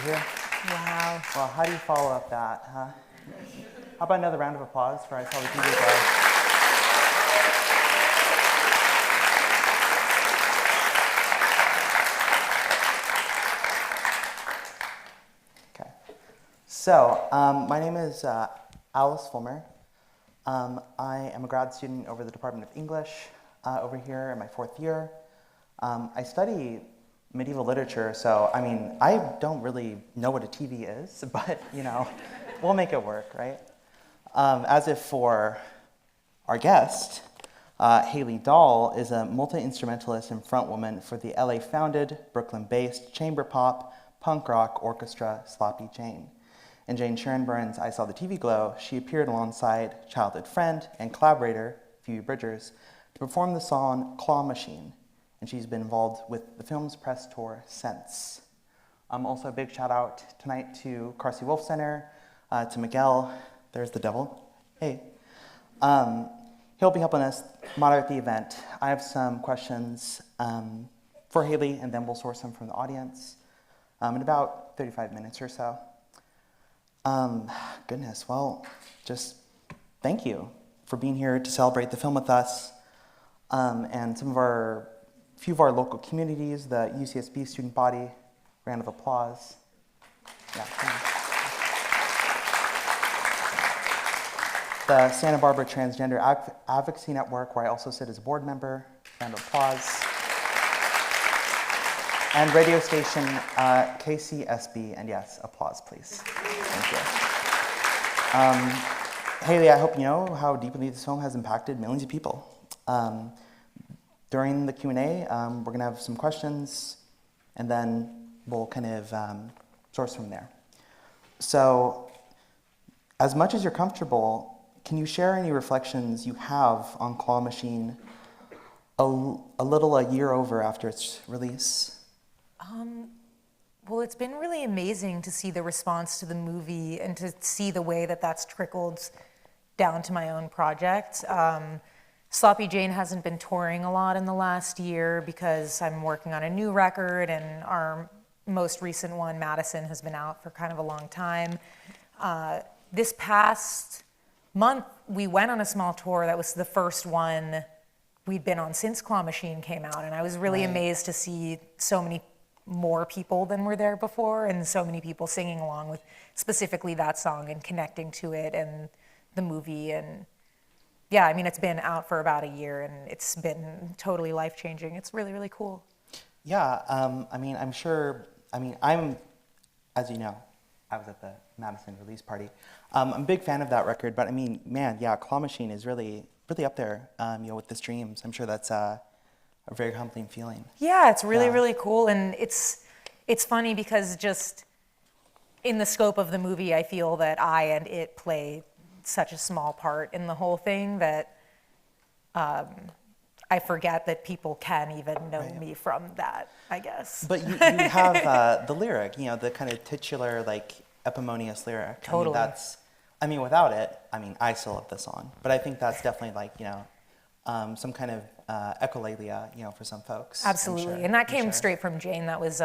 here. Wow. Well, how do you follow up that, huh? How about another round of applause for I Saw the TV Glow? Okay. So, my name is Alice Fulmer. I am a grad student over the Department of English over here in my 4th year. I study medieval literature, so I mean, I don't really know what a TV is, but you know, we'll make it work, right? As if for our guest, Haley Dahl is a multi-instrumentalist and frontwoman for the LA-founded, Brooklyn-based chamber pop, punk rock orchestra Sloppy Jane. In Jane Schoenbrun's I Saw the TV Glow, she appeared alongside childhood friend and collaborator, Phoebe Bridgers, to perform the song Claw Machine, and she's been involved with the film's press tour since. Also a big shout out tonight to Carsey-Wolf Center, to Miguel, there's the devil, hey. He'll be helping us moderate the event. I have some questions for Haley, and then we'll source them from the audience in about 35 minutes or so. Goodness, well, just thank you for being here to celebrate the film with us. And few of our local communities, the UCSB student body, round of applause. Yeah, the Santa Barbara Transgender Advocacy Network, where I also sit as a board member, round of applause. And radio station KCSB, and yes, applause, please. Thank you. Haley, I hope you know how deeply this film has impacted millions of people. During the Q&A, we're going to have some questions, and then we'll kind of source from there. So, as much as you're comfortable, can you share any reflections you have on Claw Machine a year over after its release? Well, it's been really amazing to see the response to the movie and to see the way that that's trickled down to my own project. Sloppy Jane hasn't been touring a lot in the last year because I'm working on a new record, and our most recent one, Madison, has been out for kind of a long time. This past month, we went on a small tour that was the first one we'd been on since Claw Machine came out, and I was really amazed to see so many more people than were there before, and so many people singing along with specifically that song and connecting to it and the movie. And yeah, I mean, it's been out for about a year, and it's been totally life-changing. It's really, really cool. Yeah, I mean, I'm, as you know, I was at the Madison release party. I'm a big fan of that record, but I mean, man, yeah, Claw Machine is really, really up there, with the streams. I'm sure that's a very humbling feeling. Yeah, it's really, really cool, and it's funny because just in the scope of the movie, I feel that I and it play such a small part in the whole thing that I forget that people can even know me from that, I guess. But you have the lyric, the kind of titular, like, epimonious lyric. Totally. I mean, without it, I still love the song. But I think that's definitely, like, some kind of echolalia, for some folks. Absolutely, sure. And that came straight from Jane. That was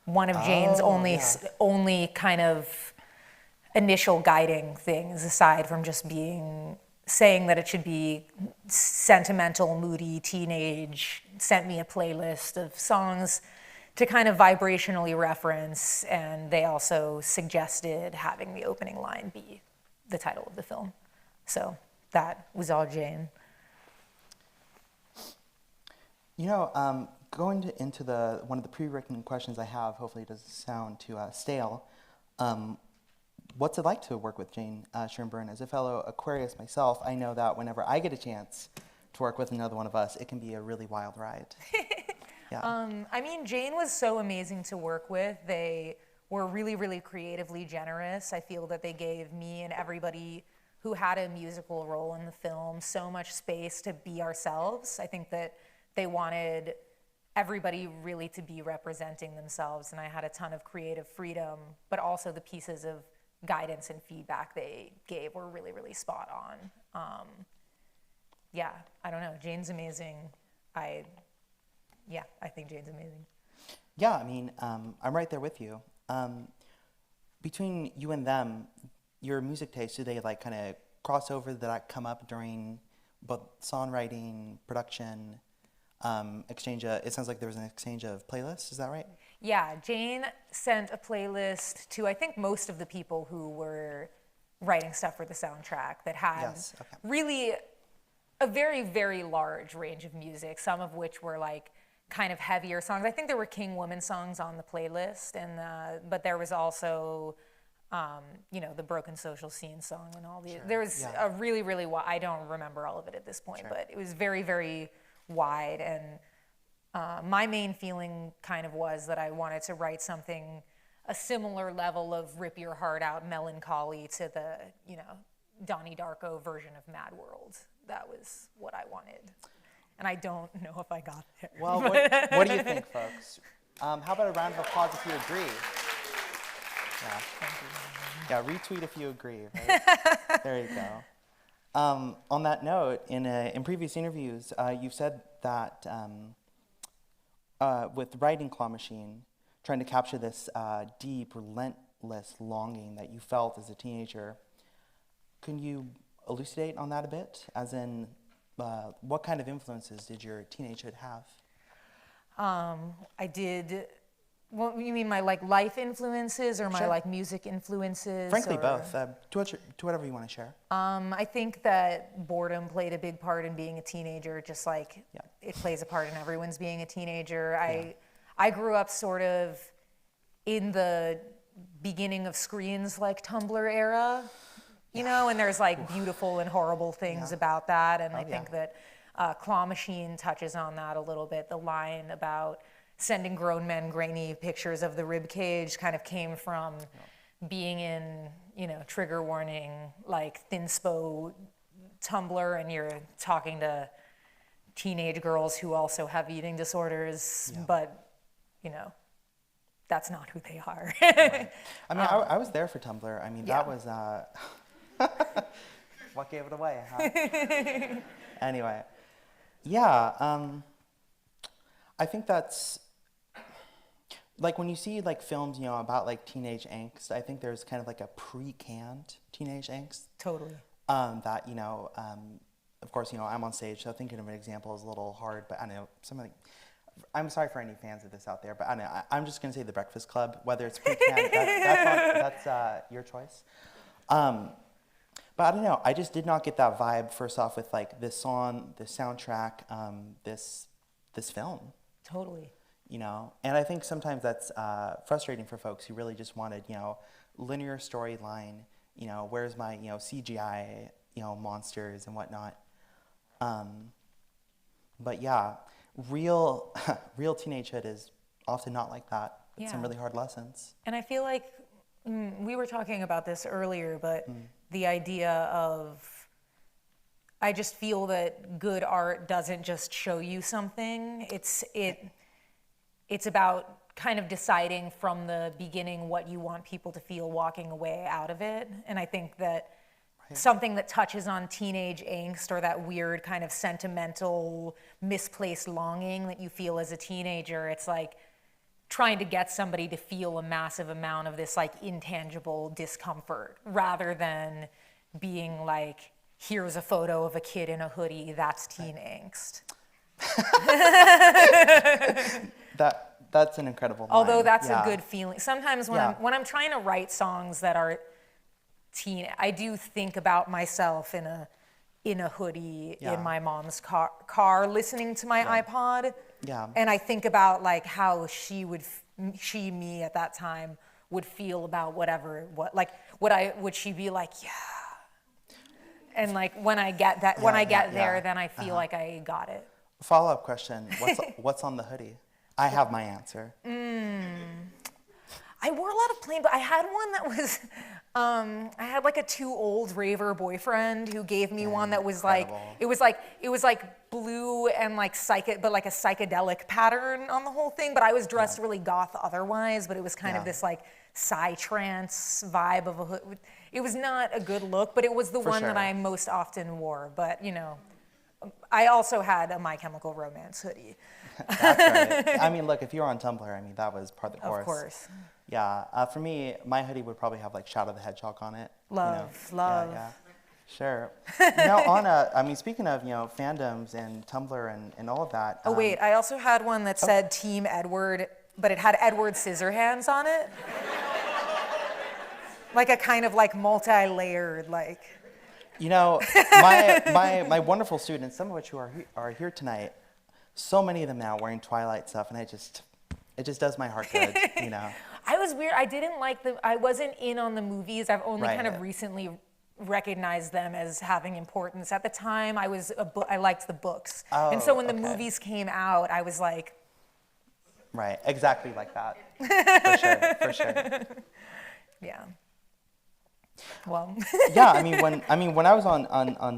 one of Jane's only kind of initial guiding things, aside from just saying that it should be sentimental, moody, teenage, sent me a playlist of songs to kind of vibrationally reference, and they also suggested having the opening line be the title of the film. So that was all Jane. Going into one of the pre-written questions I have, hopefully it doesn't sound too stale. What's it like to work with Jane Schoenbrun? As a fellow Aquarius myself, I know that whenever I get a chance to work with another one of us, it can be a really wild ride. Yeah. Jane was so amazing to work with. They were really, really creatively generous. I feel that they gave me and everybody who had a musical role in the film so much space to be ourselves. I think that they wanted everybody really to be representing themselves, and I had a ton of creative freedom, but also the pieces of guidance and feedback they gave were really, really spot on. I don't know, Jane's amazing. I think Jane's amazing. Yeah, I'm right there with you. between you and them, your music tastes, do they like kind of cross over? Did that come up during both songwriting, production, exchange? It sounds like there was an exchange of playlists. Is that right? Yeah, Jane sent a playlist to, I think, most of the people who were writing stuff for the soundtrack that had really a very, very large range of music, some of which were like kind of heavier songs. I think there were King Woman songs on the playlist, and but there was also, the Broken Social Scene song and all the. There was a really, really wide. I don't remember all of it at this point, but it was very, very wide. And my main feeling kind of was that I wanted to write something a similar level of rip your heart out melancholy to the Donnie Darko version of Mad World. That was what I wanted. And I don't know if I got there. Well, what do you think, folks? How about a round of applause if you agree? Yeah. Thank you. Yeah, retweet if you agree, right? There you go. On that note, in previous interviews, you've said that with writing Claw Machine, trying to capture this deep, relentless longing that you felt as a teenager, can you elucidate on that a bit? As in, what kind of influences did your teenagehood have? I did. Well, you mean my life influences or my music influences? Frankly, both. To whatever you want to share. I think that boredom played a big part in being a teenager, just like it plays a part in everyone's being a teenager. I grew up sort of in the beginning of screens like Tumblr era, and there's like beautiful and horrible things about that. And I think that Claw Machine touches on that a little bit. The line about sending grown men grainy pictures of the rib cage kind of came from being in, trigger warning, like Thinspo Tumblr, and you're talking to teenage girls who also have eating disorders, but, that's not who they are. Right. I mean, I was there for Tumblr. I mean, that was, what gave it away, huh? Anyway, I think that's, like when you see like films, about like teenage angst, I think there's kind of like a pre-canned teenage angst. Totally. That, of course, I'm on stage, so thinking of an example is a little hard, but I know I'm sorry for any fans of this out there, but I know, I'm just going to say The Breakfast Club, whether it's pre-canned, that's your choice. But I don't know, I just did not get that vibe, first off, with like this song, this soundtrack, this film. Totally. And I think sometimes that's frustrating for folks who really just wanted, linear storyline, where's my, CGI, monsters and whatnot. But yeah, real teenagehood is often not like that. It's some really hard lessons. And I feel like we were talking about this earlier, but the idea of, I just feel that good art doesn't just show you something. It's about kind of deciding from the beginning what you want people to feel walking away out of it. And I think that something that touches on teenage angst or that weird kind of sentimental, misplaced longing that you feel as a teenager, it's like trying to get somebody to feel a massive amount of this like intangible discomfort rather than being like, here's a photo of a kid in a hoodie, that's teen angst. That's an incredible line. Although that's a good feeling. Sometimes when I'm trying to write songs that are teen, I do think about myself in a hoodie in my mom's car listening to my iPod. Yeah. And I think about like how me at that time would feel about would she be like, yeah. And like when I get there, then I feel like I got it. Follow-up question, what's on the hoodie? I have my answer. I wore a lot of plain, but I had one that was, I had like a too old raver boyfriend who gave me one that was incredible. like, it was like blue and like but like a psychedelic pattern on the whole thing, but I was dressed really goth otherwise, but it was kind of this like psytrance vibe of a hood. It was not a good look, but it was the one that I most often wore, but I also had a My Chemical Romance hoodie. That's right. I mean, look, if you were on Tumblr, I mean, that was part of the course. Of course. Yeah. For me, my hoodie would probably have like Shadow the Hedgehog on it. Love. Yeah. Sure. Speaking of, fandoms and Tumblr and all of that. Oh, wait, I also had one that said Team Edward, but it had Edward Scissorhands on it. Like a kind of like multi-layered, like. My wonderful students, some of which who are here tonight, so many of them now wearing Twilight stuff, and it just does my heart good, I was weird. I wasn't in on the movies. I've only Right. kind of recently recognized them as having importance. At the time, I liked the books. Oh, and so when the okay. movies came out, I was like, Right, exactly like that. For sure. yeah. Well, Yeah, when I was on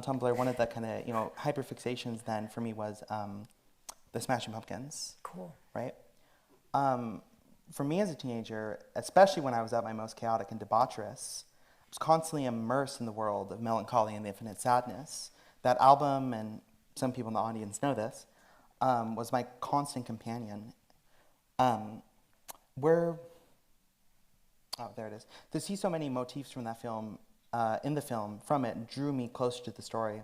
Tumblr, one of the kind of hyperfixations then for me was the Smashing Pumpkins. cool. Right. For me as a teenager, especially when I was at my most chaotic and debaucherous, I was constantly immersed in the world of melancholy and the infinite sadness. That album, and some people in the audience know this, was my constant companion. There it is. To see so many motifs from that film, in the film, from it, drew me closer to the story.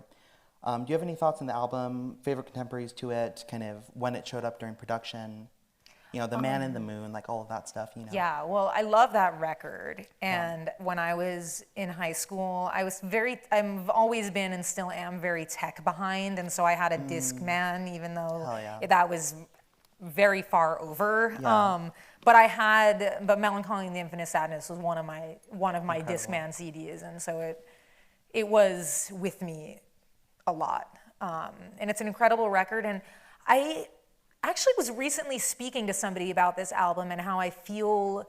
Do you have any thoughts on the album, favorite contemporaries to it, kind of when it showed up during production? The Man in the Moon, like all of that stuff, Yeah, well, I love that record. And when I was in high school, I've always been and still am very tech behind. And so I had a Discman, even though Hell yeah. that was very far over. Yeah. But Melancholy and the Infinite Sadness was one of my Incredible. Discman CDs. And so it was with me a lot. And it's an incredible record. And I actually was recently speaking to somebody about this album and how I feel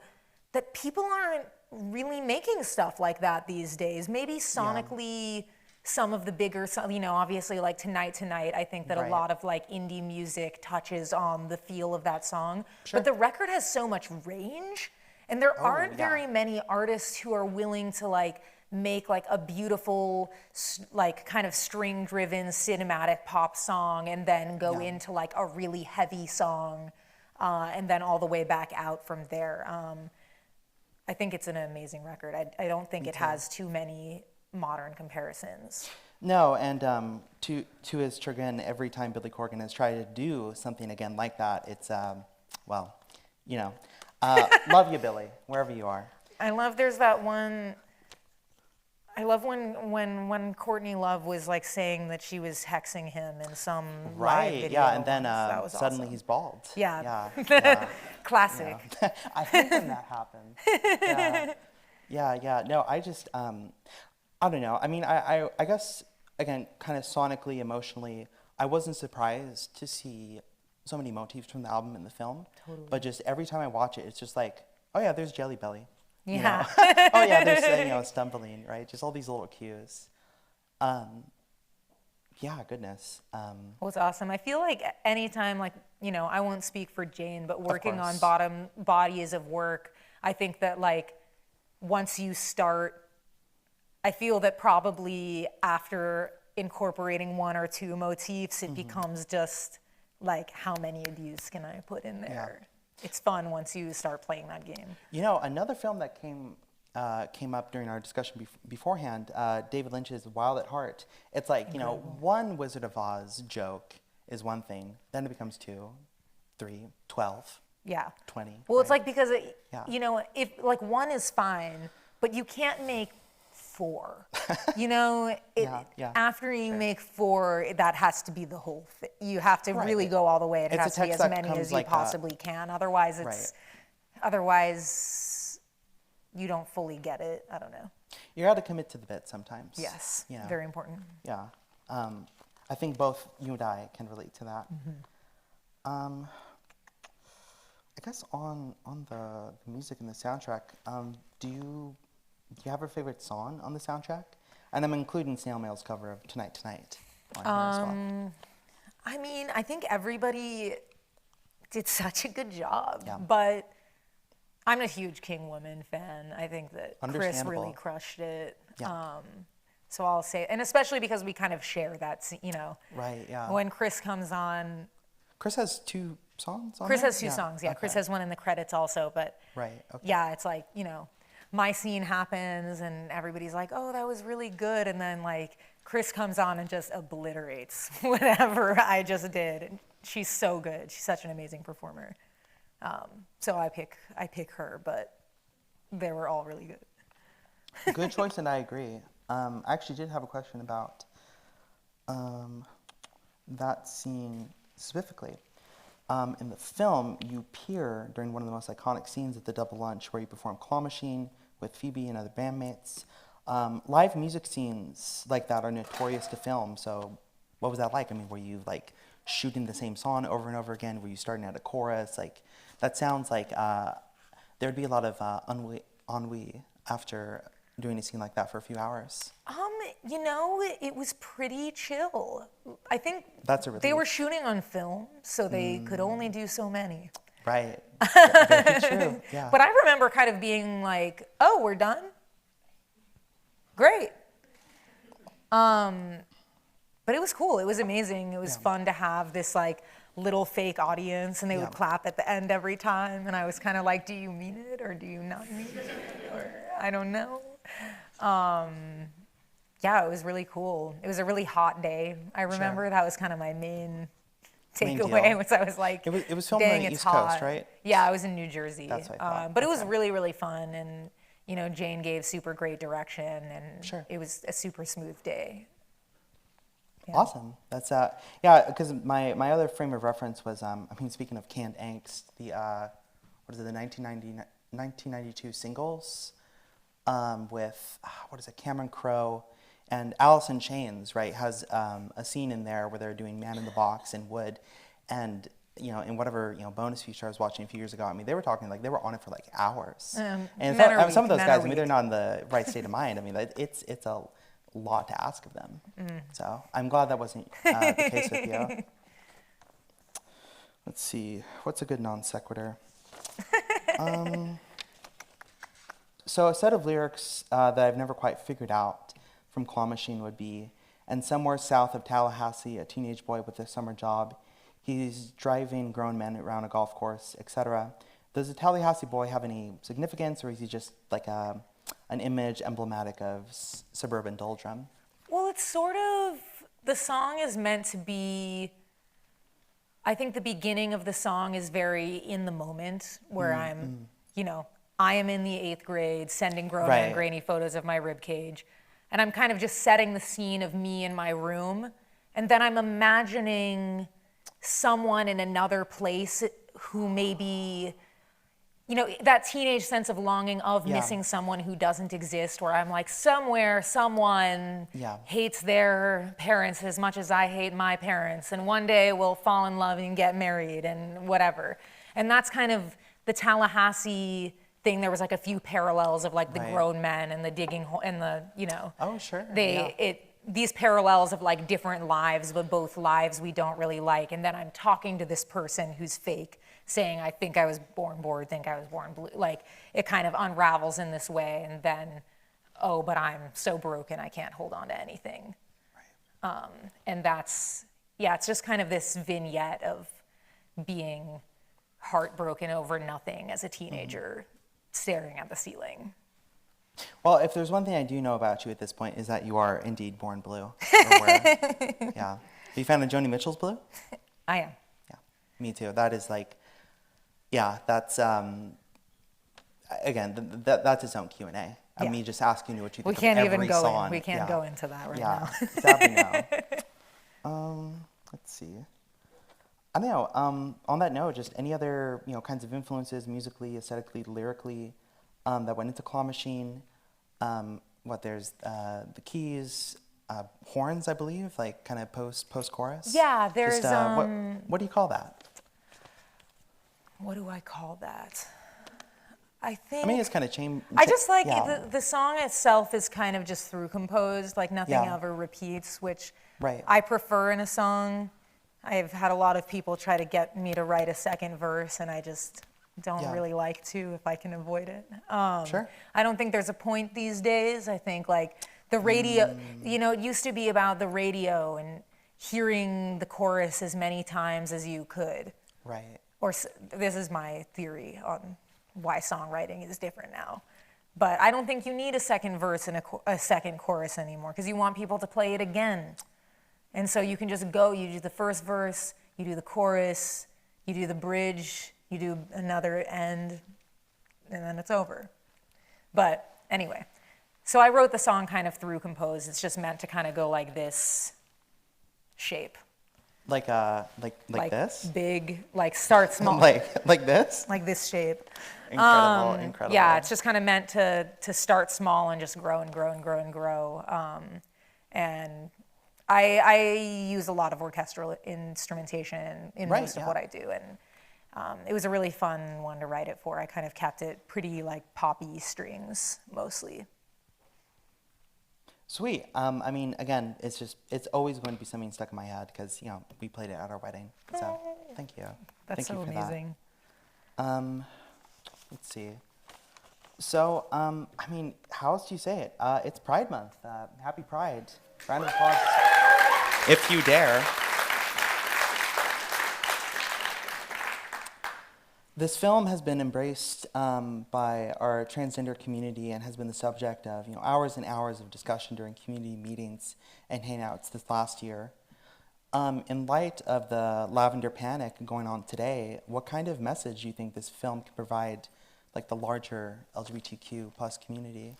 that people aren't really making stuff like that these days. Maybe sonically, some of the bigger, obviously like Tonight, I think that Right. a lot of like indie music touches on the feel of that song. Sure. But the record has so much range, and there aren't very many artists who are willing to like make like a beautiful, like kind of string-driven cinematic pop song and then go into like a really heavy song and then all the way back out from there. I think it's an amazing record. I don't think it has too many modern comparisons. No, and to his chagrin, every time Billy Corgan has tried to do something again like that, it's, love you, Billy, wherever you are. There's that one. I love when Courtney Love was like saying that she was hexing him in some live video. Yeah, and then That was suddenly awesome. he's bald. Yeah. Yeah. Classic. Yeah. I hate when that happens. Yeah. No, I just, I don't know. I mean, I guess, again, kind of sonically, emotionally, I wasn't surprised to see so many motifs from the album in the film. Totally. But just every time I watch it, it's just like, oh yeah, there's Jelly Belly. Yeah. Oh yeah, there's stumbling, right? Just all these little cues. Yeah, goodness. Well, it's awesome. I feel like anytime, like, I won't speak for Jane, but working on course. bodies of work, I think that like once you start, I feel that probably after incorporating one or two motifs, it becomes just like, how many of these can I put in there? Yeah. It's fun once you start playing that game. Another film that came up during our discussion beforehand, David Lynch's Wild at Heart. It's like, one Wizard of Oz joke is one thing, then it becomes 2, 3, 12, Yeah. 20. Well, it's right? like because, if like one is fine, but you can't make 4. After you make 4, that has to be the whole thing. You have to really go all the way. It It's a has to be text as that many as comes you like possibly can. Otherwise, you don't fully get it. I don't know. You got to commit to the bit sometimes. Yes, very important. Yeah. I think both you and I can relate to that. I guess on the music and the soundtrack, do you have a favorite song on the soundtrack? And I'm including Snail Mail's cover of Tonight on here as well. I mean, I think everybody did such a good job. Yeah. But I'm a huge King Woman fan. I think that Chris Understandable. really crushed it. Yeah. So I'll say, and especially because we kind of share that, Right, yeah. when Chris comes on. Chris has 2 songs on Chris there? has 2 songs, yeah. Okay. Chris has one in the credits also, but Right, okay. yeah, it's like, my scene happens and everybody's like, oh, that was really good. And then like Chris comes on and just obliterates whatever I just did. And she's so good. She's such an amazing performer. So I pick her, but they were all really good. Good choice, and I agree. I actually did have a question about that scene specifically. In the film, you appear during one of the most iconic scenes at the double lunch where you perform Claw Machine with Phoebe and other bandmates. Live music scenes like that are notorious to film, so what was that like? I mean, were you like shooting the same song over and over again? Were you starting at a chorus? Like, that sounds like there'd be a lot of ennui after doing a scene like that for a few hours. It was pretty chill. I think That's a relief. they were shooting on film, so they could only do so many. Right. Very true. Yeah. But I remember kind of being like, oh, we're done? Great. But it was cool. It was amazing. It was fun to have this like little fake audience, and they would clap at the end every time. And I was kind of like, do you mean it or do you not mean it? Or I don't know. Yeah, it was really cool. It was a really hot day. I remember that was kind of my main takeaway. Was I was like, it was filmed dang, on the it's East hot. Coast, right? Yeah, I was in New Jersey. That's what I thought. But it was really, really fun, and Jane gave super great direction, and it was a super smooth day. Yeah. Awesome. That's yeah. Because my other frame of reference was speaking of canned angst, the what is it, the 1992 singles with Cameron Crowe and Alice in Chains, right? Has a scene in there where they're doing Man in the Box in wood, and in whatever bonus feature I was watching a few years ago, I mean, they were talking like they were on it for like hours. And some of those guys, I mean, they're not in the right state of mind. I mean, it's a lot to ask of them. So I'm glad that wasn't the case with you. Let's see, what's a good non sequitur? So a set of lyrics that I've never quite figured out from Claw Machine would be, and somewhere south of Tallahassee, a teenage boy with a summer job, he's driving grown men around a golf course, etc. Does the Tallahassee boy have any significance, or is he just like an image emblematic of suburban doldrum? Well, it's sort of, the song is meant to be, I think the beginning of the song is very in the moment, where I'm, I am in the 8th grade sending grown men grainy photos of my rib cage, and I'm kind of just setting the scene of me in my room, and then I'm imagining someone in another place who maybe, that teenage sense of longing of missing someone who doesn't exist, where I'm like, somewhere someone hates their parents as much as I hate my parents, and one day we'll fall in love and get married and whatever. And that's kind of the Tallahassee thing. There was like a few parallels of like the grown men and the digging hole and the, Oh, sure. These parallels of like different lives, but both lives we don't really like. And then I'm talking to this person who's fake, saying, I think I was born bored, think I was born blue. Like, it kind of unravels in this way, and then, oh, but I'm so broken I can't hold on to anything. Right. And that's, it's just kind of this vignette of being heartbroken over nothing as a teenager, staring at the ceiling. Well, if there's one thing I do know about you at this point, is that you are indeed born blue. Yeah. Are you a fan of Joni Mitchell's Blue? I am. Yeah, me too. That is like, that's, again, that's its own Q&A. Me just asking you what you think of every song. We can't go into that right now. Sadly, no. Let's see. I don't know. On that note, just any other kinds of influences, musically, aesthetically, lyrically, that went into Claw Machine. There's the keys, horns, I believe, like kind of post chorus. Yeah, there's just, what do you call that? What do I call that? I think. I mean, it's kind of I just like the song itself is kind of just through composed, like nothing ever repeats, which I prefer in a song. I've had a lot of people try to get me to write a second verse, and I just don't really like to if I can avoid it. Sure. I don't think there's a point these days. I think like The radio, it used to be about the radio and hearing the chorus as many times as you could. Right. This is my theory on why songwriting is different now. But I don't think you need a second verse and a second chorus anymore, because you want people to play it again. And so you can just go, you do the first verse, you do the chorus, you do the bridge, you do another end, and then it's over. But anyway, so I wrote the song kind of through compose. It's just meant to kind of go like this shape. Like this? Big, like start small. like this? Like this shape. Incredible. Yeah, it's just kind of meant to start small and just grow and grow and grow and grow. And I use a lot of orchestral instrumentation in most of what I do. And it was a really fun one to write it for. I kind of kept it pretty like poppy strings mostly. Sweet. I mean, again, it's always going to be something stuck in my head because, we played it at our wedding. So thank you. That's thank so you for amazing. That. Let's see. So, I mean, how else do you say it? It's Pride Month. Happy Pride. Round of applause. If you dare. This film has been embraced by our transgender community and has been the subject of hours and hours of discussion during community meetings and hangouts this last year. In light of the lavender panic going on today, what kind of message do you think this film can provide, like the larger LGBTQ plus community?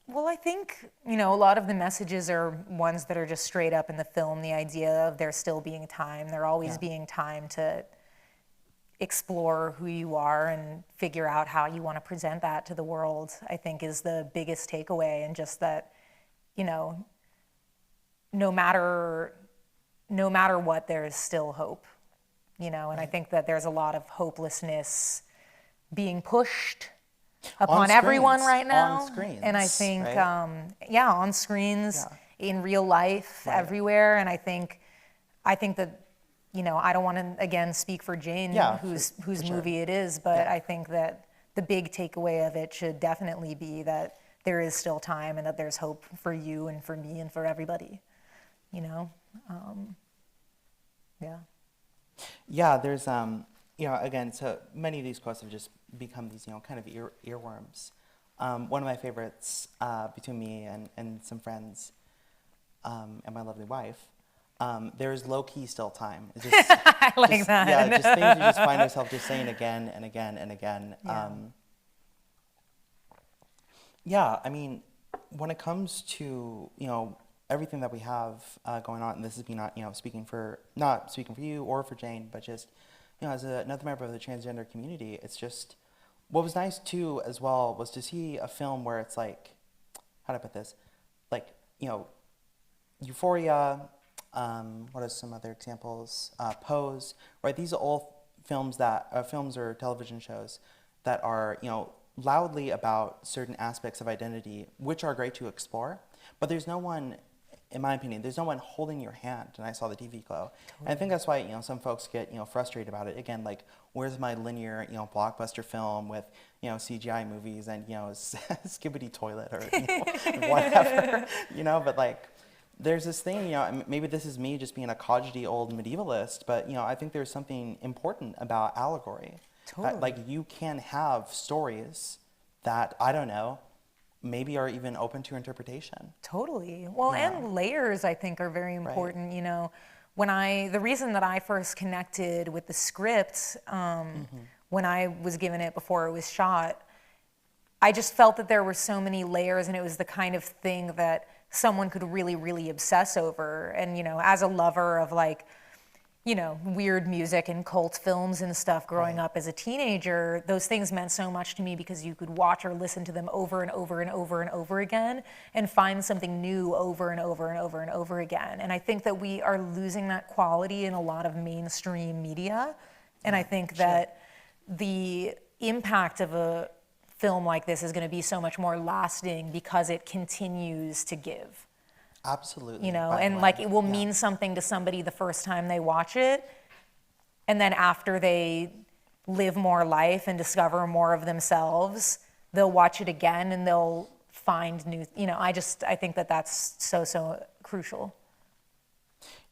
Well, I think, a lot of the messages are ones that are just straight up in the film. The idea of there still being time, there always being time to explore who you are and figure out how you want to present that to the world, I think is the biggest takeaway. And just that, no matter what, there's still hope, and I think that there's a lot of hopelessness being pushed upon everyone right now. On screens, and I think, right? On screens, in real life, everywhere. And I think that, I don't want to, again, speak for Jane, whose movie it is, but I think that the big takeaway of it should definitely be that there is still time and that there's hope for you and for me and for everybody, Yeah, there's, again, so many of these quotes have just become these, kind of earworms. One of my favorites between me and some friends and my lovely wife, there is low-key still time. It's just, I like that. Yeah, just things you just find yourself just saying again and again and again. I mean, when it comes to, everything that we have going on, and this is me not speaking for you or for Jane, but just as another member of the transgender community, it's just what was nice too as well was to see a film where it's like, how do I put this, like Euphoria. What are some other examples? Pose, right? These are all films or television shows that are loudly about certain aspects of identity, which are great to explore. But there's no one, in my opinion, there's no one holding your hand. And I saw the TV glow. Totally. And I think that's why some folks get frustrated about it. Again, like where's my linear blockbuster film with CGI movies and skibbity toilet or whatever, But like there's this thing, maybe this is me just being a codgety old medievalist, but I think there's something important about allegory. Totally. Like you can have stories that I don't know. Maybe are even open to interpretation. Totally. Well, and layers I think are very important. Right. The reason that I first connected with the script when I was given it before it was shot, I just felt that there were so many layers, and it was the kind of thing that someone could really, really obsess over. And as a lover of weird music and cult films and stuff growing up as a teenager, those things meant so much to me because you could watch or listen to them over and over and over and over again and find something new over and over and over and over again. And I think that we are losing that quality in a lot of mainstream media. And I think that the impact of a film like this is going to be so much more lasting because it continues to give. Absolutely. And like it will mean something to somebody the first time they watch it. And then after they live more life and discover more of themselves, they'll watch it again and they'll find new, I think that that's so crucial.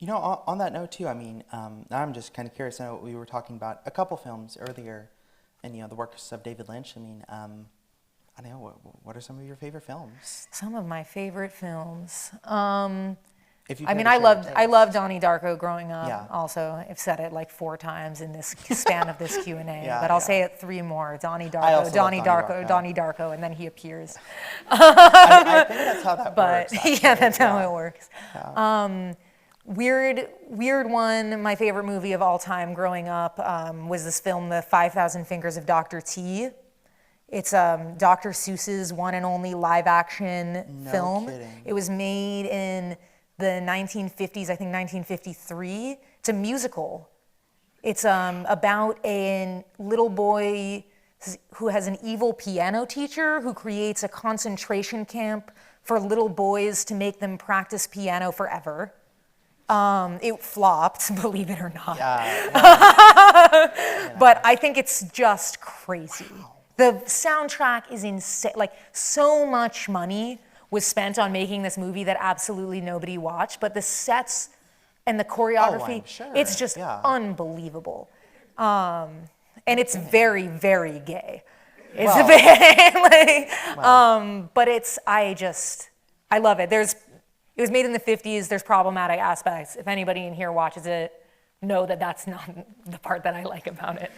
On that note too, I mean, now I'm just kind of curious. I know we were talking about a couple films earlier, and the works of David Lynch. I mean, I don't know, what are some of your favorite films? Some of my favorite films. If you I care mean, to I share loved your I taste. loved Donnie Darko growing up. Yeah. Also, I've said it like 4 times in this span of this Q&A, Yeah, but I'll yeah. say it 3 more. Donnie I Darko, also love Donnie Donnie Darko, Darko. Donnie Darko, and then he appears. I think that's how that But works. Actually. yeah, that's how Yeah. it works. Yeah. Weird one. My favorite movie of all time growing up was this film, The 5,000 Fingers of Dr. T. It's Dr. Seuss's one and only live action No film. kidding. It was made in the 1950s, I think 1953. It's a musical. It's about a little boy who has an evil piano teacher who creates a concentration camp for little boys to make them practice piano forever. It flopped, believe it or not. But I think it's just crazy. The soundtrack is insane. Like, so much money was spent on making this movie that absolutely nobody watched, but the sets and the choreography, I'm sure. it's just Yeah. unbelievable. And it's very, very gay. It's Well, but I love it. It was made in the 50s. There's problematic aspects. If anybody in here watches it, know that that's not the part that I like about it.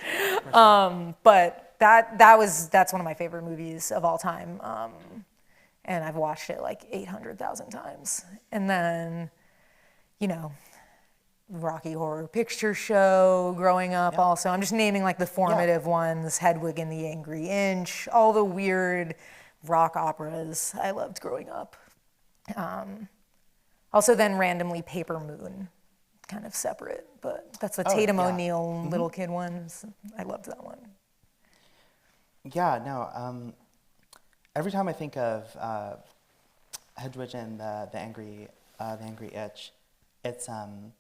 But that's one of my favorite movies of all time. And I've watched it like 800,000 times. And then, Rocky Horror Picture Show growing up also. I'm just naming like the formative ones, Hedwig and the Angry Inch, all the weird rock operas I loved growing up. Also then randomly Paper Moon, kind of separate, but that's the Tatum O'Neal little kid ones. I loved that one. Yeah, no. Every time I think of Hedwig and the Angry Itch, it's I'm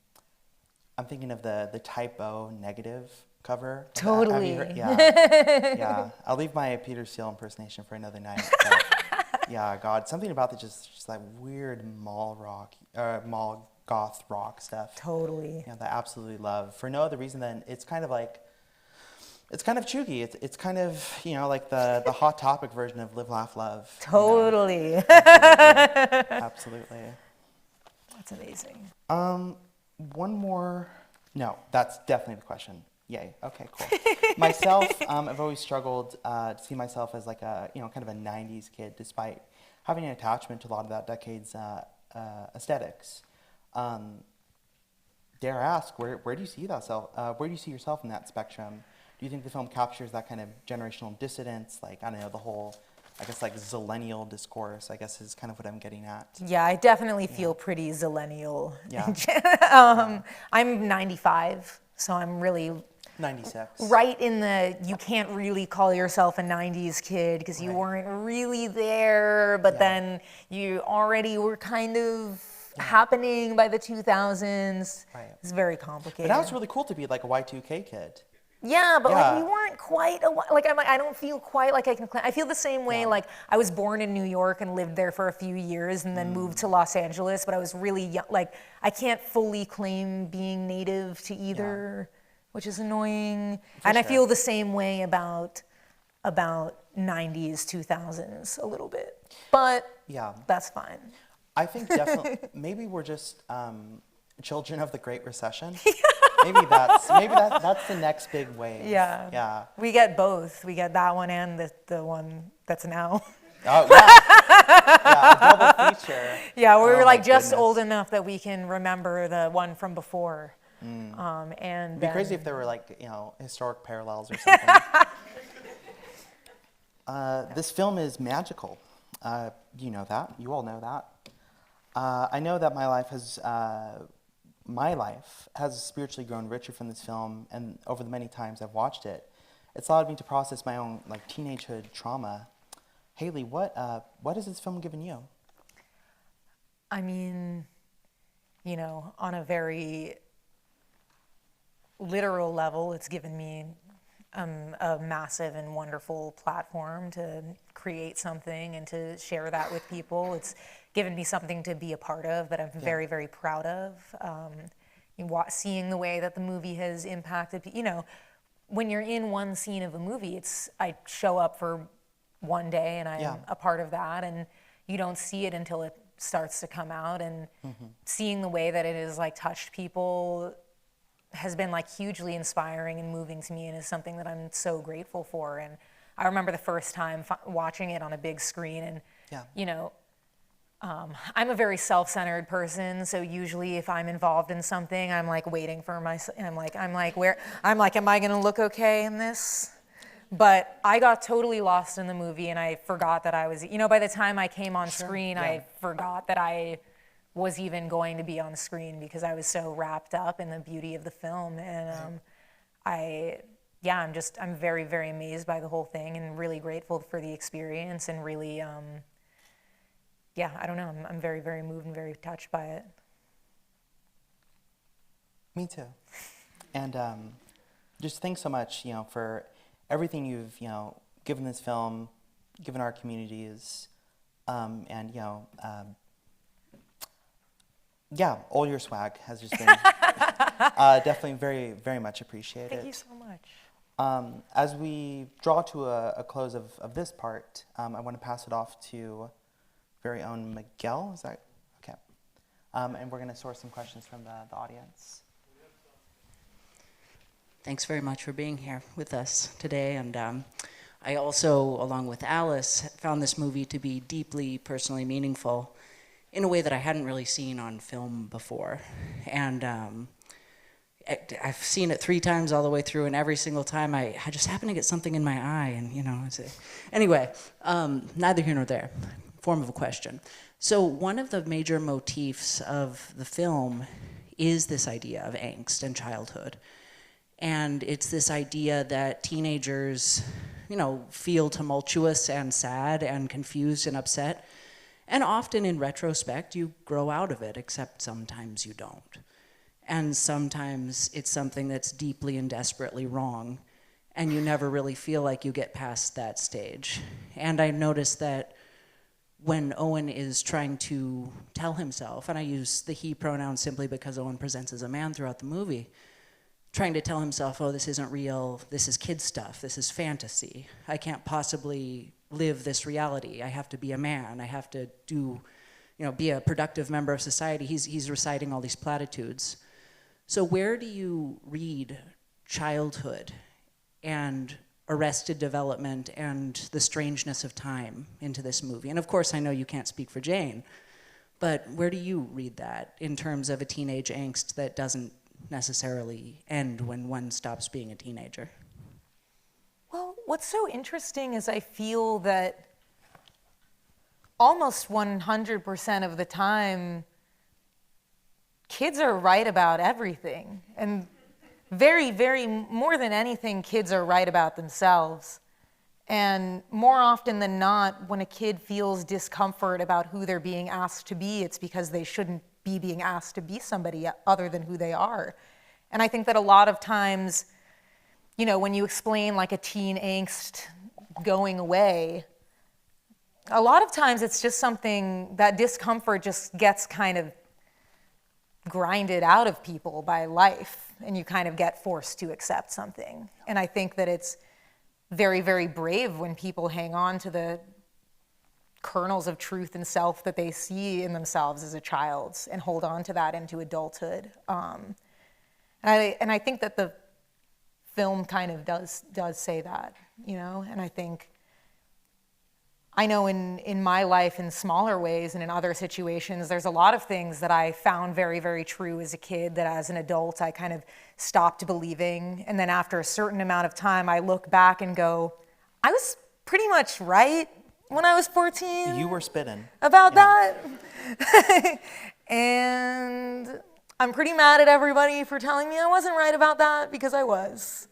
thinking of the typo negative cover. Totally. Have you heard? Yeah, yeah. I'll leave my Peter Steele impersonation for another night. But yeah, God, something about just that weird mall goth rock stuff. Totally. Yeah, that I absolutely love. For no other reason than it's kind of chuggy. It's kind of, like the Hot Topic version of Live, Laugh, Love. Totally. Absolutely. That's amazing. One more. No, that's definitely the question. Yay. Okay, cool. Myself, I've always struggled to see myself as like a, kind of a 90s kid, despite having an attachment to a lot of that decade's aesthetics. Dare I ask, where do you see where do you see yourself in that spectrum? Do you think the film captures that kind of generational dissidence? Like, I don't know, the whole, I guess, like, zillennial discourse, I guess, is kind of what I'm getting at. Yeah, I definitely feel pretty zillennial. Yeah. I'm 95, so I'm really 96. right in you can't really call yourself a 90s kid because you weren't really there, but then you already were kind of happening by the 2000s. Right. It's very complicated. But now it's really cool to be like a Y2K kid. Yeah, but like Yeah. we weren't quite I don't feel quite like I can claim. I feel the same way. Like I was born in New York and lived there for a few years and then moved to Los Angeles, but I was really young. Like I can't fully claim being native to either, which is annoying. And I feel the same way about 90s, 2000s a little bit. But that's fine. I think definitely maybe we're just children of the Great Recession. Maybe that's the next big wave. Yeah. Yeah. We get both. We get that one and the one that's now. Oh yeah. Yeah, a double feature. Yeah, we were Oh, like my just goodness. old enough that we can remember the one from before. And It'd be then- crazy if there were like, historic parallels or something. This film is magical. You know that. You all know that. I know that my life has spiritually grown richer from this film, and over the many times I've watched it, it's allowed me to process my own like teenagehood trauma. Haley, what has this film given you? I mean, on a very literal level, it's given me a massive and wonderful platform to create something and to share that with people. It's given me something to be a part of that I'm very, very proud of. Seeing the way that the movie has impacted, when you're in one scene of a movie, I show up for one day and I'm a part of that, and you don't see it until it starts to come out, and seeing the way that it has like touched people has been like hugely inspiring and moving to me, and is something that I'm so grateful for. And I remember the first time watching it on a big screen, and I'm a very self-centered person, so usually if I'm involved in something, I'm like waiting for am I going to look okay in this? But I got totally lost in the movie, and I forgot that I was, by the time I came on screen, I forgot that I was even going to be on screen, because I was so wrapped up in the beauty of the film. And I'm very, very amazed by the whole thing, and really grateful for the experience, and really, I don't know, I'm very, very moved and very touched by it. Me too. And just thanks so much, for everything you've, given this film, given our communities, and, all your swag has just been definitely very, very much appreciated. Thank you so much. As we draw to a close of this part, I want to pass it off to very own Miguel. Is that okay? And we're going to source some questions from the audience. Thanks very much for being here with us today. And I also, along with Alice, found this movie to be deeply personally meaningful in a way that I hadn't really seen on film before. And I've seen it 3 times all the way through, and every single time I just happen to get something in my eye. And, anyway, neither here nor there. Form of a question. So one of the major motifs of the film is this idea of angst and childhood. And it's this idea that teenagers, feel tumultuous and sad and confused and upset. And often in retrospect, you grow out of it, except sometimes you don't. And sometimes it's something that's deeply and desperately wrong, and you never really feel like you get past that stage. And I noticed that when Owen is trying to tell himself, and I use the he pronoun simply because Owen presents as a man throughout the movie, trying to tell himself, oh, this isn't real, this is kid stuff, this is fantasy. I can't possibly live this reality. I have to be a man. I have to be a productive member of society. He's reciting all these platitudes. So where do you read childhood and arrested development and the strangeness of time into this movie? And of course, I know you can't speak for Jane, but where do you read that in terms of a teenage angst that doesn't necessarily end when one stops being a teenager? Well, what's so interesting is I feel that almost 100% of the time, kids are right about everything. And very, very, more than anything, kids are right about themselves. And more often than not, when a kid feels discomfort about who they're being asked to be, it's because they shouldn't be being asked to be somebody other than who they are. And I think that a lot of times, when you explain like a teen angst going away, a lot of times it's just something, that discomfort just gets kind of grinded out of people by life, and you kind of get forced to accept something. And I think that it's very, very brave when people hang on to the kernels of truth and self that they see in themselves as a child and hold on to that into adulthood. And I think that the film kind of does say that, and I know in my life in smaller ways and in other situations, there's a lot of things that I found very, very true as a kid that as an adult I kind of stopped believing. And then after a certain amount of time, I look back and go, I was pretty much right when I was 14. You were spitting. About that. And I'm pretty mad at everybody for telling me I wasn't right about that, because I was.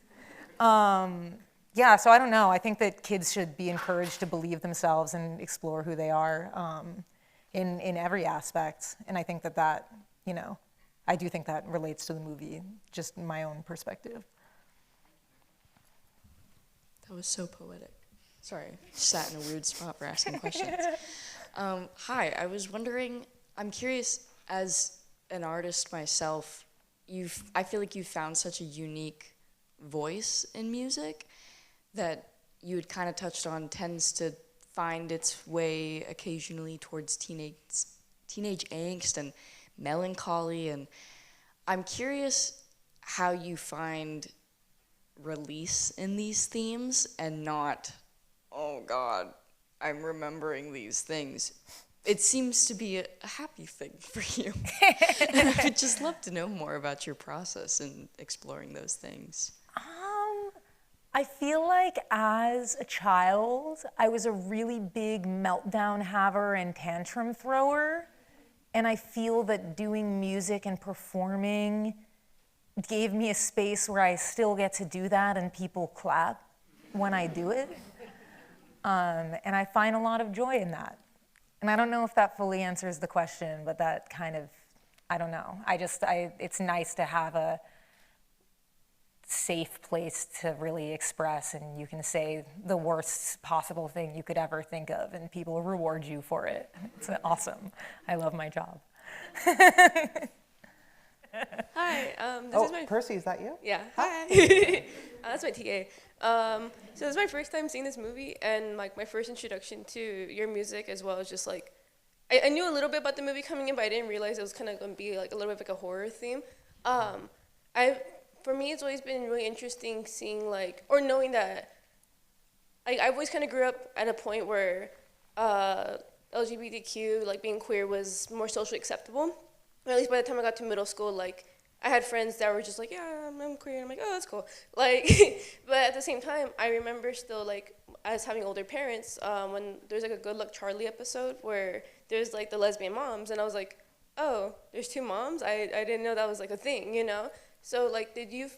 So I don't know. I think that kids should be encouraged to believe themselves and explore who they are in every aspect. And I think that I do think that relates to the movie, just my own perspective. That was so poetic. Sorry, sat in a weird spot for asking questions. Hi, I was wondering, I'm curious, as an artist myself, I feel like you've found such a unique voice in music that you had kind of touched on tends to find its way occasionally towards teenage angst and melancholy, and I'm curious how you find release in these themes and not, oh God, I'm remembering these things. It seems to be a happy thing for you. And I would just love to know more about your process in exploring those things. I feel like as a child, I was a really big meltdown haver and tantrum thrower. And I feel that doing music and performing gave me a space where I still get to do that and people clap when I do it. And I find a lot of joy in that. And I don't know if that fully answers the question, but that kind of, I don't know. It's nice to have a safe place to really express, and you can say the worst possible thing you could ever think of, and people reward you for it. It's awesome. I love my job. Hi, this is my Percy, is that you? yeah. Hi, that's my TA. So this is my first time seeing this movie, and like my first introduction to your music as well as just like I knew a little bit about the movie coming in, but I didn't realize it was kind of going to be like a little bit like a horror theme. For me, it's always been really interesting seeing like or knowing that I always kind of grew up at a point where LGBTQ, like being queer, was more socially acceptable. Or at least by the time I got to middle school, like I had friends that were just like, yeah, I'm queer. And I'm like, oh, that's cool. Like, but at the same time, I remember still like as having older parents when there's like a Good Luck Charlie episode where there's like the lesbian moms, and I was like, oh, there's two moms. I didn't know that was like a thing, you know. So like, did you?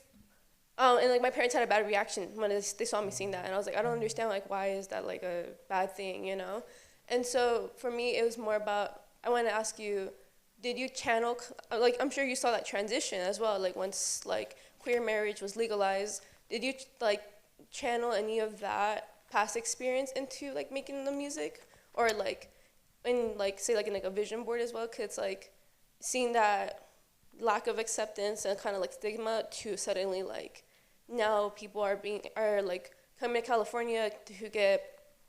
And like my parents had a bad reaction when they saw me sing that, and I was like, I don't understand like why is that like a bad thing, you know? And so for me, it was more about I want to ask you. Did you channel, like, I'm sure you saw that transition as well, like, once, like, queer marriage was legalized, did you, like, channel any of that past experience into, like, making the music? Or, like, in, like, say, like, in, like, a vision board as well? Because it's, like, seeing that lack of acceptance and kind of, like, stigma to suddenly, like, now people are, like, coming to California to get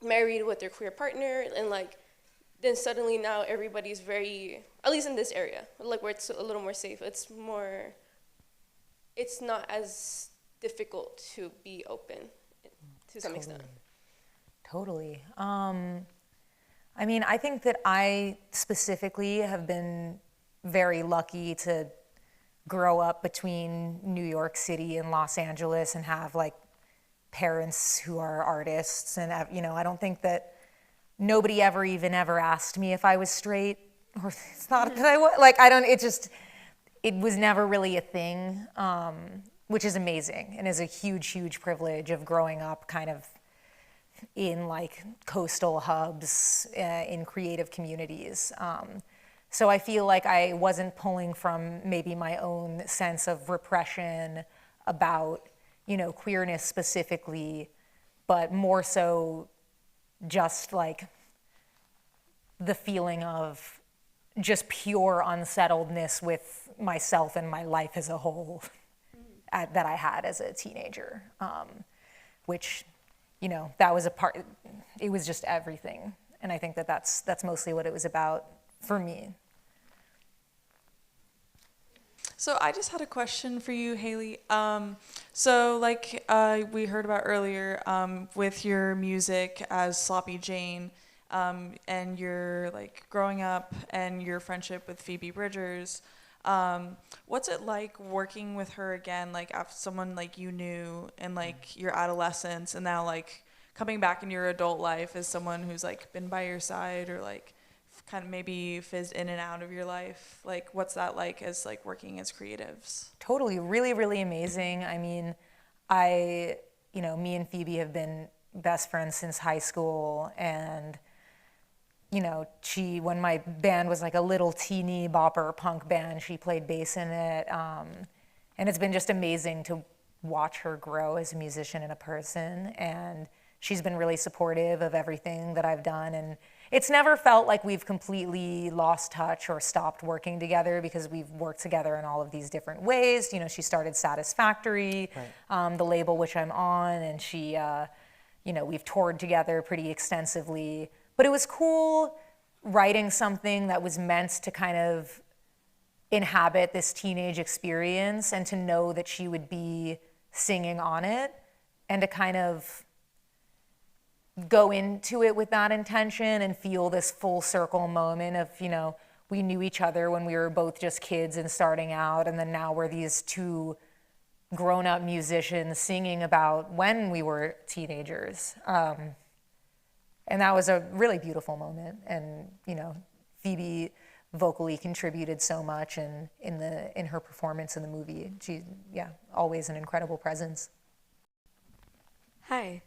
married with their queer partner, and, like, then suddenly now everybody's very, at least in this area, like where it's a little more safe, it's not as difficult to be open to some extent. Totally. I mean, I think that I specifically have been very lucky to grow up between New York City and Los Angeles and have like parents who are artists. And, you know, I don't think that nobody ever asked me if I was straight, or it's not that I was, like, I don't, it was never really a thing, which is amazing and is a huge privilege of growing up kind of in like coastal hubs in creative communities. So I feel like I wasn't pulling from maybe my own sense of repression about, you know, queerness specifically, but more so just like the feeling of just pure unsettledness with myself and my life as a whole that I had as a teenager, which, you know, that was a part, it was just everything. And I think that that's mostly what it was about for me. So I just had a question for you, Haley. So like we heard about earlier, with your music as Sloppy Jane, and your like growing up and your friendship with Phoebe Bridgers, what's it like working with her again, like after someone like you knew in like your adolescence, and now like coming back in your adult life as someone who's like been by your side or like kind of maybe fizzed in and out of your life? Like, what's that like as like working as creatives? Totally, really amazing. I mean, you know, me and Phoebe have been best friends since high school, and you know, when my band was like a little teeny bopper punk band, she played bass in it, and it's been just amazing to watch her grow as a musician and a person. And she's been really supportive of everything that I've done. And it's never felt like we've completely lost touch or stopped working together, because we've worked together in all of these different ways. You know, she started Satisfactory, the label which I'm on, and she, you know, we've toured together pretty extensively. But it was cool writing something that was meant to kind of inhabit this teenage experience, and to know that she would be singing on it, and to kind of go into it with that intention and feel this full circle moment of, you know, we knew each other when we were both just kids and starting out, and then now we're these two grown-up musicians singing about when we were teenagers. And that was a really beautiful moment. And, you know, Phoebe vocally contributed so much in her performance in the movie. She, yeah, always an incredible presence. Hi.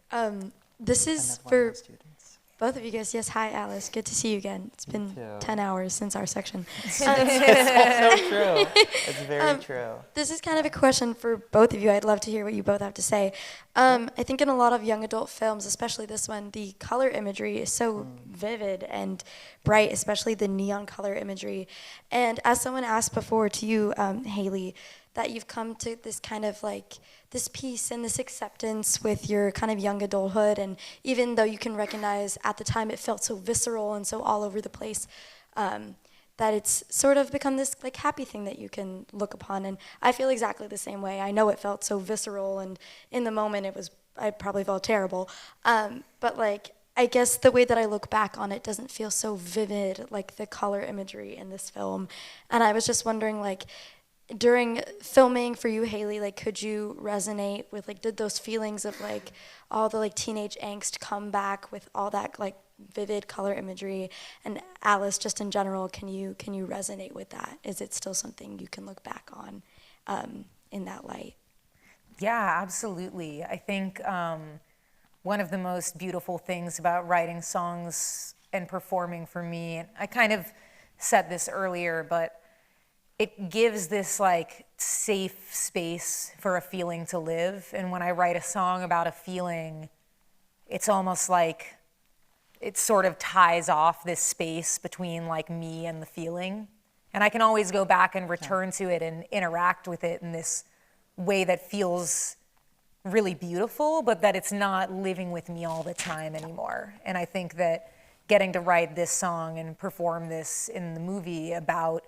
This is Another one of for my students. both of you guys. Yes, hi, Alice. Good to see you again. It's been too. 10 hours since our section. It's so true. It's very true. This is kind of a question for both of you. I'd love to hear what you both have to say. I think in a lot of young adult films, especially this one, the color imagery is so vivid and bright, especially the neon color imagery. And as someone asked before to you, Haley, that you've come to this kind of like this peace and this acceptance with your kind of young adulthood, and even though you can recognize at the time it felt so visceral and so all over the place, that it's sort of become this like happy thing that you can look upon. And I feel exactly the same way. I know it felt so visceral, and in the moment I probably felt terrible, but like I guess the way that I look back on it doesn't feel so vivid like the color imagery in this film. And I was just wondering, like, during filming for you, Haley, like, could you resonate with, like, did those feelings of, like, all the, like, teenage angst come back with all that, like, vivid color imagery? And Alice, just in general, can you resonate with that? Is it still something you can look back on in that light? Yeah, absolutely. I think one of the most beautiful things about writing songs and performing for me, and I kind of said this earlier, but it gives this like safe space for a feeling to live. And when I write a song about a feeling, it's almost like it sort of ties off this space between like me and the feeling. And I can always go back and return to it and interact with it in this way that feels really beautiful, but that it's not living with me all the time anymore. And I think that getting to write this song and perform this in the movie about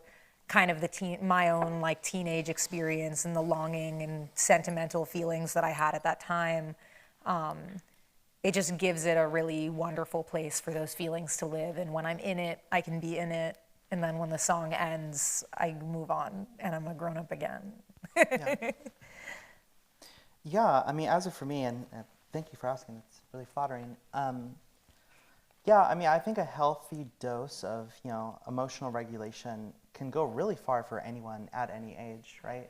kind of my own like teenage experience and the longing and sentimental feelings that I had at that time, it just gives it a really wonderful place for those feelings to live. And when I'm in it, I can be in it. And then when the song ends, I move on and I'm a grown up again. Yeah, I mean, as of for me, and thank you for asking, it's really flattering. Yeah, I mean, I think a healthy dose of, you know, emotional regulation can go really far for anyone at any age, right?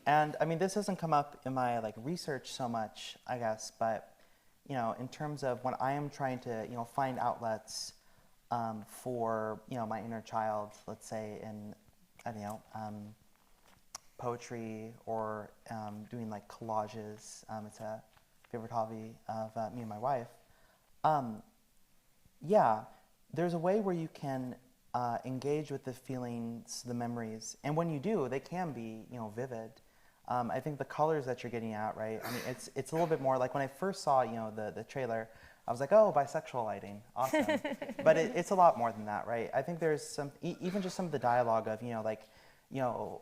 And I mean, this doesn't come up in my like research so much, I guess, but, you know, in terms of when I am trying to, you know, find outlets for, you know, my inner child, let's say in, I don't know, poetry or doing like collages. It's a favorite hobby of me and my wife. Yeah, there's a way where you can engage with the feelings, the memories, and when you do, they can be, you know, vivid. I think the colors that you're getting at, right? I mean, it's a little bit more like when I first saw, you know, the trailer, I was like, oh, bisexual lighting, awesome. But it's a lot more than that, right? I think there's some, even just some of the dialogue of, you know, like, you know,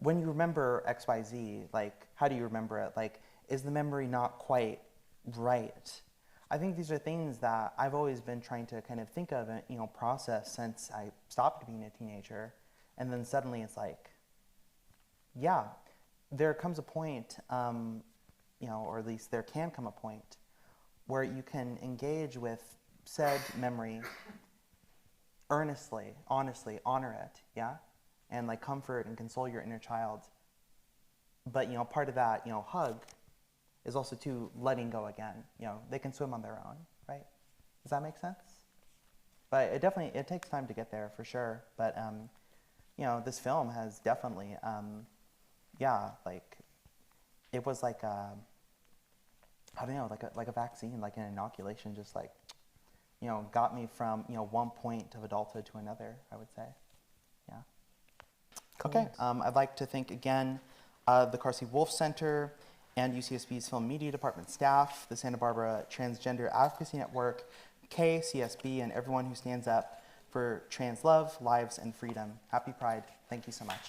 when you remember X, Y, Z, like, how do you remember it? Like, is the memory not quite right? I think these are things that I've always been trying to kind of think of and, you know, process since I stopped being a teenager. And then suddenly it's like, yeah, there comes a point, you know, or at least there can come a point where you can engage with said memory earnestly, honestly, honor it, yeah? And like comfort and console your inner child. But, you know, part of that, you know, hug is also to letting go again. You know, they can swim on their own, right? Does that make sense? But it takes time to get there for sure. But, you know, this film has definitely, yeah, like, it was like a, I don't know, like a vaccine, like an inoculation, just like, you know, got me from, you know, one point of adulthood to another, I would say. Yeah. Okay. I'd like to thank again the Carsey-Wolf Center and UCSB's Film Media Department staff, the Santa Barbara Transgender Advocacy Network, CSB, and everyone who stands up for trans love, lives, and freedom. Happy Pride. Thank you so much.